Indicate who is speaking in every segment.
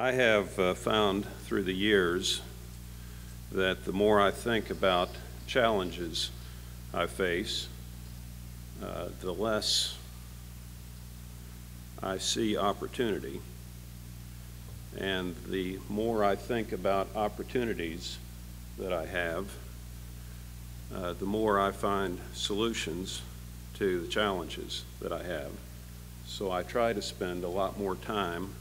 Speaker 1: I have found through the years that the more I think about challenges I face, the less I see opportunity. And the more I think about opportunities that I have, the more I find solutions to the challenges that I have. So I try to spend a lot more time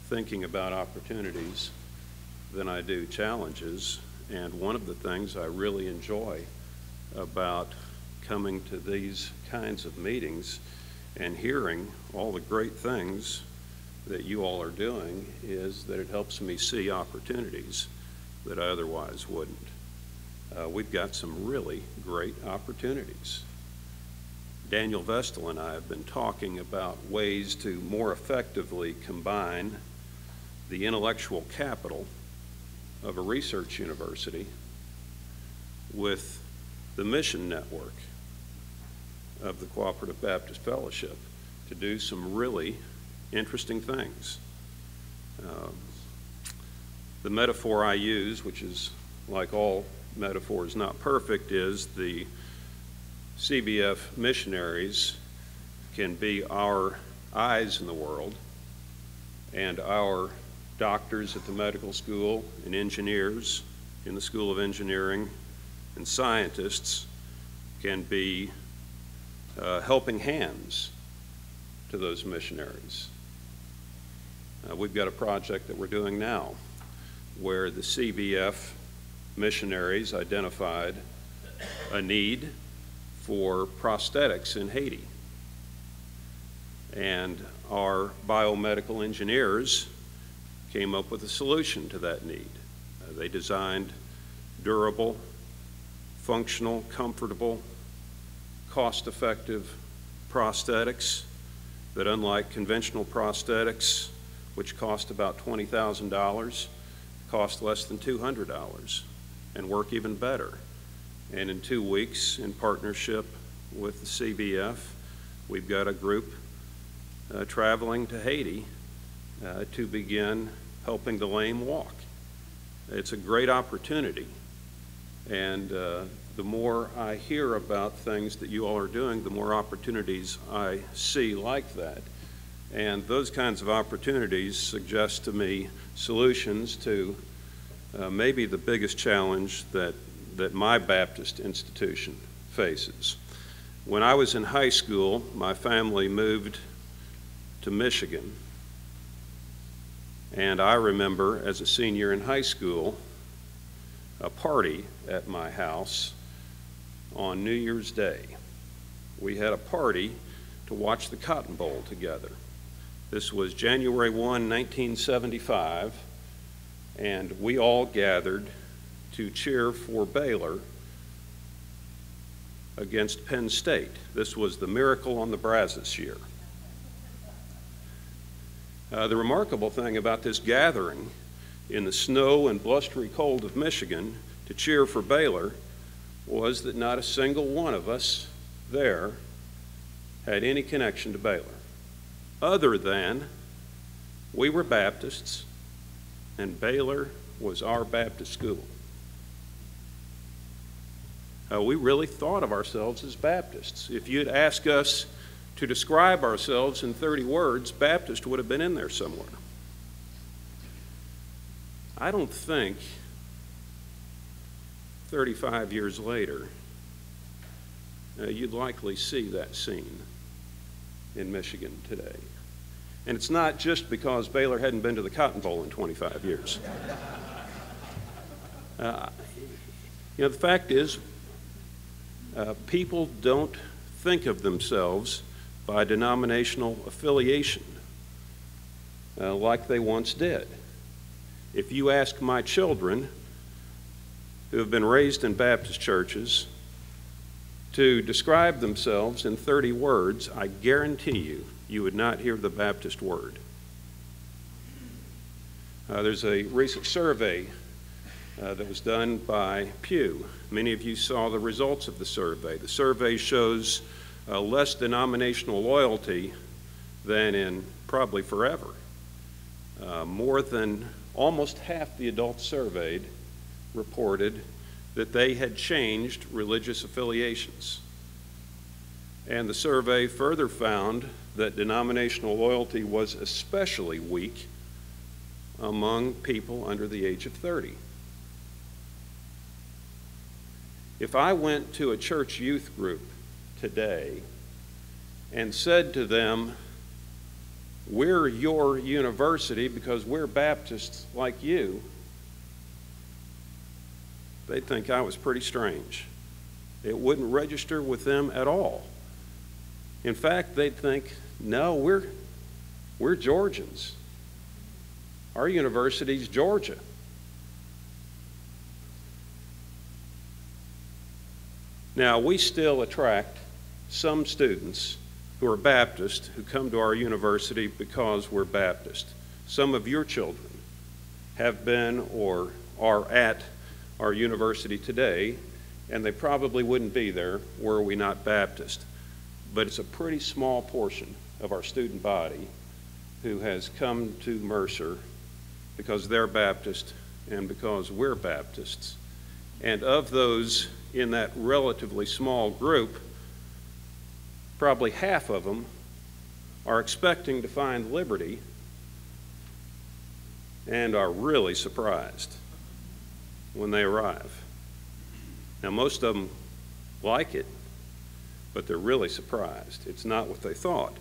Speaker 1: thinking about opportunities than I do challenges. And one of the things I really enjoy about coming to these kinds of meetings and hearing all the great things that you all are doing is that it helps me see opportunities that I otherwise wouldn't. We've got some really great opportunities. Daniel Vestal and I have been talking about ways to more effectively combine the intellectual capital of a research university with the mission network of the Cooperative Baptist Fellowship to do some really interesting things. The metaphor I use, which is like all metaphors not perfect, is the CBF missionaries can be our eyes in the world, and our doctors at the medical school and engineers in the School of Engineering and scientists can be helping hands to those missionaries. We've got a project that we're doing now where the CBF missionaries identified a need for prosthetics in Haiti. And our biomedical engineers came up with a solution to that need. They designed durable, functional, comfortable, cost-effective prosthetics that, unlike conventional prosthetics, which cost about $20,000, cost less than $200 and work even better. And in 2 weeks, in partnership with the CBF, we've got a group traveling to Haiti to begin helping the lame walk. It's a great opportunity, and the more I hear about things that you all are doing, the more opportunities I see like that. And those kinds of opportunities suggest to me solutions to maybe the biggest challenge that my Baptist institution faces. When I was in high school, my family moved to Michigan. And I remember, as a senior in high school, a party at my house on New Year's Day. We had a party to watch the Cotton Bowl together. This was January 1, 1975, and we all gathered to cheer for Baylor against Penn State. This was the Miracle on the Brazos year. The remarkable thing about this gathering in the snow and blustery cold of Michigan to cheer for Baylor was that not a single one of us there had any connection to Baylor, other than we were Baptists and Baylor was our Baptist school. We really thought of ourselves as Baptists. If you'd ask us to describe ourselves in 30 words, Baptist would have been in there somewhere. I don't think 35 years later you'd likely see that scene in Michigan today. And it's not just because Baylor hadn't been to the Cotton Bowl in 25 years. The fact is, people don't think of themselves by denominational affiliation like they once did. If you ask my children, who have been raised in Baptist churches, to describe themselves in 30 words, I guarantee you would not hear the Baptist word. There's a recent survey that was done by Pew. Many of you saw the results of the survey. The survey shows less denominational loyalty than in probably forever. more than almost half the adults surveyed reported that they had changed religious affiliations. And the survey further found that denominational loyalty was especially weak among people under the age of 30. If I went to a church youth group today and said to them, "We're your university because we're Baptists like you," they'd think I was pretty strange. It wouldn't register with them at all. In fact, they'd think, "No, we're Georgians. Our university's Georgia." Now, we still attract some students who are Baptist who come to our university because we're Baptist. Some of your children have been or are at our university today, and they probably wouldn't be there were we not Baptist. But it's a pretty small portion of our student body who has come to Mercer because they're Baptist and because we're Baptists. And of those in that relatively small group, probably half of them are expecting to find liberty and are really surprised when they arrive. Now, most of them like it, but they're really surprised. It's not what they thought.